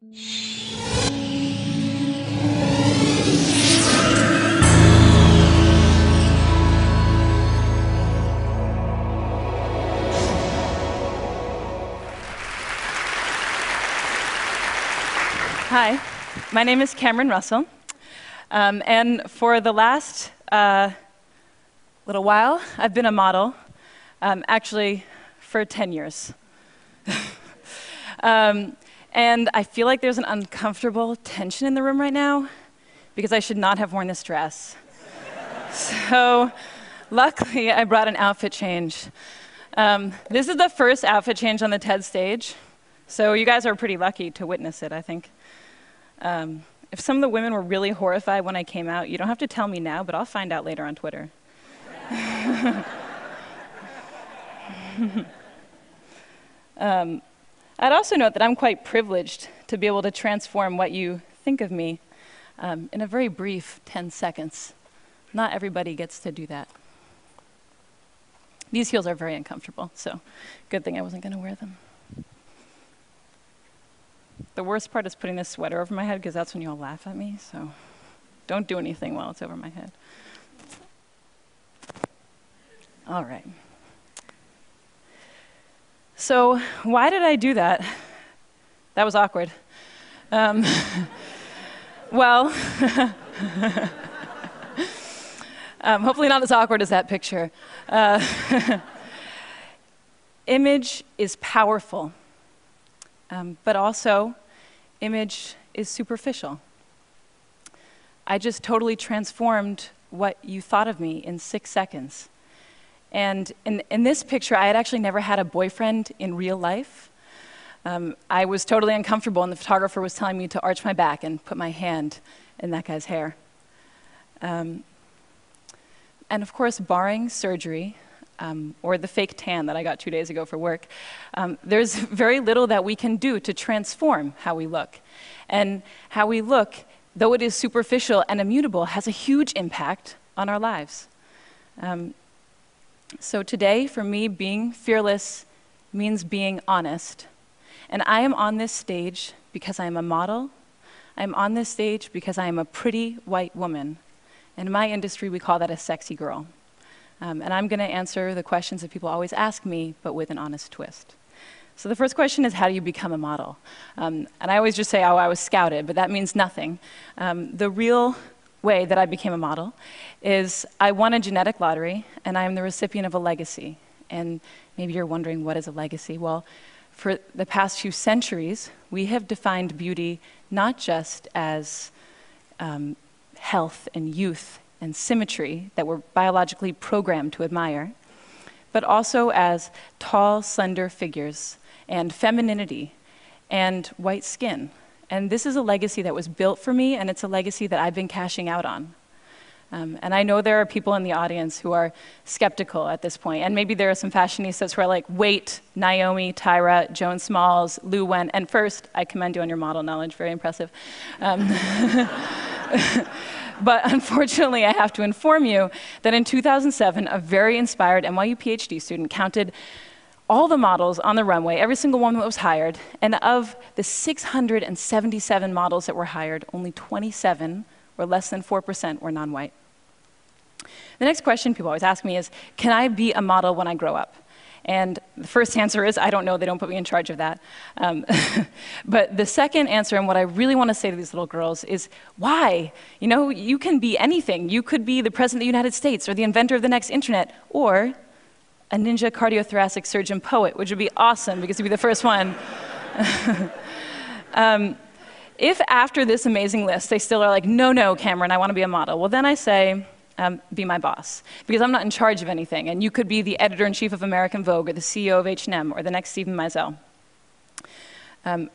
Hi, my name is Cameron Russell, and for the last little while, I've been a model, actually for 10 years. And I feel like there's an uncomfortable tension in the room right now, because I should not have worn this dress. So luckily, I brought an outfit change. This is the first outfit change on the TED stage, so you guys are pretty lucky to witness it, I think. If some of the women were really horrified when I came out, you don't have to tell me now, but I'll find out later on Twitter. I'd also note that I'm quite privileged to be able to transform what you think of me in a very brief 10 seconds. Not everybody gets to do that. These heels are very uncomfortable, so good thing I wasn't going to wear them. The worst part is putting this sweater over my head, because that's when you all laugh at me, so don't do anything while it's over my head. All right. So why did I do that? That was awkward. Well, hopefully not as awkward as that picture. Image is powerful. But also, image is superficial. I just totally transformed what you thought of me in 6 seconds. And in this picture, I had actually never had a boyfriend in real life. I was totally uncomfortable, and the photographer was telling me to arch my back and put my hand in that guy's hair. And of course, barring surgery, or the fake tan that I got 2 days ago for work, there's very little that we can do to transform how we look. And how we look, though it is superficial and immutable, has a huge impact on our lives. So today, for me, being fearless means being honest. And I am on this stage because I am a model. I'm on this stage because I am a pretty white woman. In my industry, we call that a sexy girl. And I'm going to answer the questions that people always ask me, but with an honest twist. So the first question is, how do you become a model? And I always just say, oh, I was scouted, but that means nothing. The real way that I became a model is I won a genetic lottery, and I am the recipient of a legacy. And maybe you're wondering, what is a legacy? Well, for the past few centuries, we have defined beauty not just as health and youth and symmetry that we're biologically programmed to admire, but also as tall, slender figures, and femininity, and white skin. And this is a legacy that was built for me, and it's a legacy that I've been cashing out on. And I know there are people in the audience who are skeptical at this point, and maybe there are some fashionistas who are like, wait, Naomi, Tyra, Joan Smalls, Lu Wen, and first, I commend you on your model knowledge, very impressive. But unfortunately, I have to inform you that in 2007, a very inspired NYU PhD student counted all the models on the runway, every single one that was hired, and of the 677 models that were hired, only 27, or less than 4%, were non-white. The next question people always ask me is, can I be a model when I grow up? And the first answer is, I don't know, they don't put me in charge of that. But the second answer, and what I really want to say to these little girls, is why? You know, you can be anything. You could be the President of the United States, or the inventor of the next internet, or a ninja cardiothoracic surgeon poet, which would be awesome, because you'd be the first one. If after this amazing list, they still are like, no, Cameron, I want to be a model, well, then I say, be my boss, because I'm not in charge of anything, and you could be the editor-in-chief of American Vogue, or the CEO of H&M, or the next Stephen Meisel.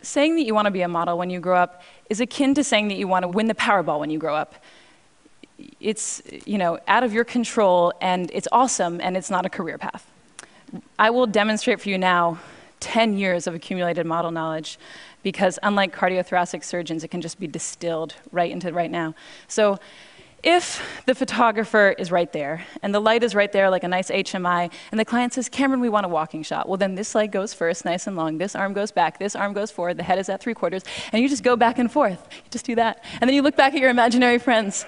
Saying that you want to be a model when you grow up is akin to saying that you want to win the Powerball when you grow up. It's, you know, out of your control, and it's awesome, and it's not a career path. I will demonstrate for you now 10 years of accumulated model knowledge, because unlike cardiothoracic surgeons, it can just be distilled right into right now. So If the photographer is right there, and the light is right there like a nice HMI, and the client says, Cameron, we want a walking shot. Well, then this leg goes first, nice and long. This arm goes back, this arm goes forward, the head is at 3/4, and you just go back and forth. You just do that. And then you look back at your imaginary friends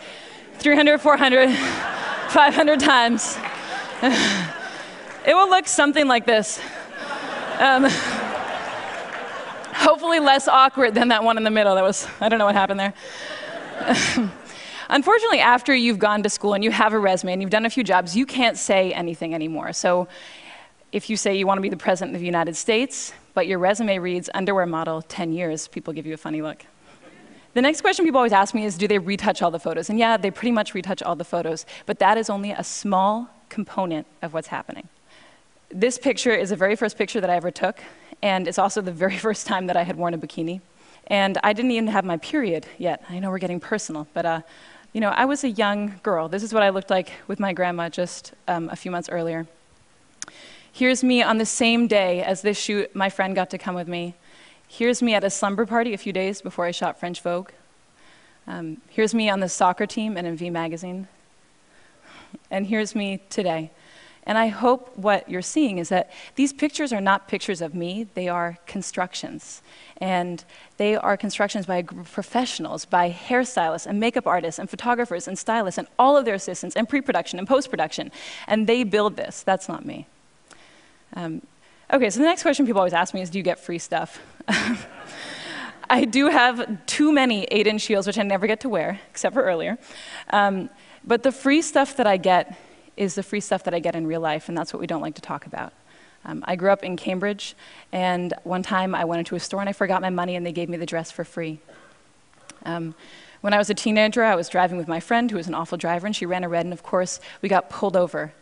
300, 400, 500 times. It will look something like this. Hopefully less awkward than that one in the middle. I don't know what happened there. Unfortunately, after you've gone to school and you have a resume and you've done a few jobs, you can't say anything anymore. So if you say you want to be the president of the United States, but your resume reads underwear model 10 years, people give you a funny look. The next question people always ask me is, do they retouch all the photos? And yeah, they pretty much retouch all the photos, but that is only a small component of what's happening. This picture is the very first picture that I ever took, and it's also the very first time that I had worn a bikini. And I didn't even have my period yet. I know we're getting personal, but I was a young girl. This is what I looked like with my grandma just a few months earlier. Here's me on the same day as this shoot. My friend got to come with me. Here's me at a slumber party a few days before I shot French Vogue. Here's me on the soccer team and in V Magazine. And here's me today. And I hope what you're seeing is that these pictures are not pictures of me, they are constructions. And they are constructions by a group of professionals, by hairstylists and makeup artists and photographers and stylists and all of their assistants and pre-production and post-production. And they build this, that's not me. Okay, so the next question people always ask me is, do you get free stuff? I do have too many 8-inch heels, which I never get to wear, except for earlier. But the free stuff that I get is the free stuff that I get in real life, and that's what we don't like to talk about. I grew up in Cambridge, and one time I went into a store and I forgot my money and they gave me the dress for free. When I was a teenager, I was driving with my friend who was an awful driver, and she ran a red, and of course, we got pulled over.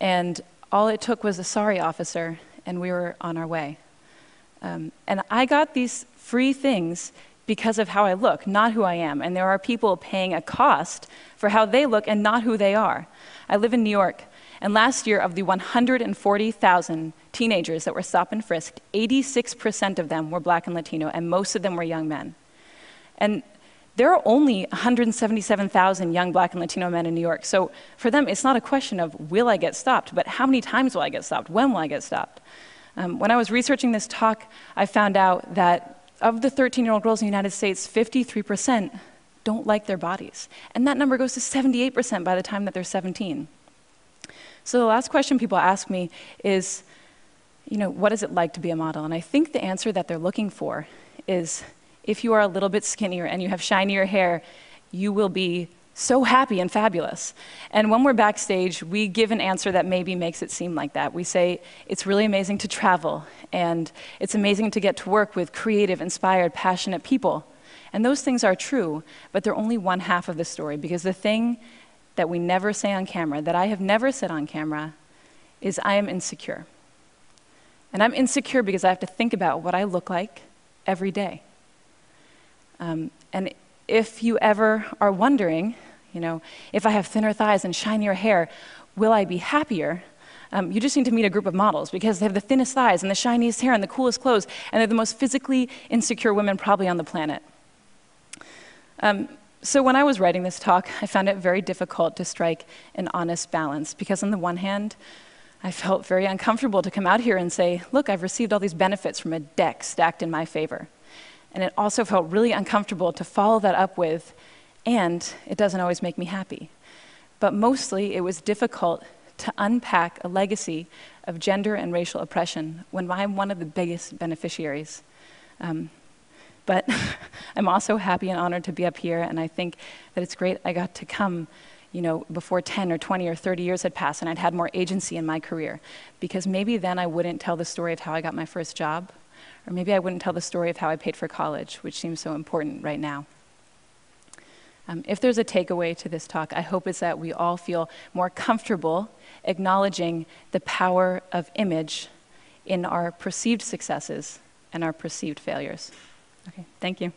And all it took was a sorry officer, and we were on our way. And I got these free things because of how I look, not who I am. And there are people paying a cost for how they look and not who they are. I live in New York, and last year, of the 140,000 teenagers that were stopped and frisked, 86% of them were Black and Latino, and most of them were young men. And there are only 177,000 young Black and Latino men in New York, so for them, it's not a question of will I get stopped, but how many times will I get stopped? When will I get stopped? When I was researching this talk, I found out that of the 13-year-old girls in the United States, 53% don't like their bodies. And that number goes to 78% by the time that they're 17. So the last question people ask me is, what is it like to be a model? And I think the answer that they're looking for is, if you are a little bit skinnier and you have shinier hair, you will be so happy and fabulous. And when we're backstage, we give an answer that maybe makes it seem like that. We say, it's really amazing to travel, and it's amazing to get to work with creative, inspired, passionate people. And those things are true, but they're only one half of the story, because the thing that we never say on camera, that I have never said on camera, is I am insecure. And I'm insecure because I have to think about what I look like every day. And if you ever are wondering, if I have thinner thighs and shinier hair, will I be happier? You just need to meet a group of models, because they have the thinnest thighs and the shiniest hair and the coolest clothes, and they're the most physically insecure women probably on the planet. So when I was writing this talk, I found it very difficult to strike an honest balance, because on the one hand, I felt very uncomfortable to come out here and say, look, I've received all these benefits from a deck stacked in my favor. And it also felt really uncomfortable to follow that up with, and it doesn't always make me happy. But mostly, it was difficult to unpack a legacy of gender and racial oppression when I'm one of the biggest beneficiaries. But I'm also happy and honored to be up here, and I think that it's great I got to come before 10 or 20 or 30 years had passed and I'd had more agency in my career, because maybe then I wouldn't tell the story of how I got my first job, or maybe I wouldn't tell the story of how I paid for college, which seems so important right now. If there's a takeaway to this talk, I hope it's that we all feel more comfortable acknowledging the power of image in our perceived successes and our perceived failures. Okay, thank you.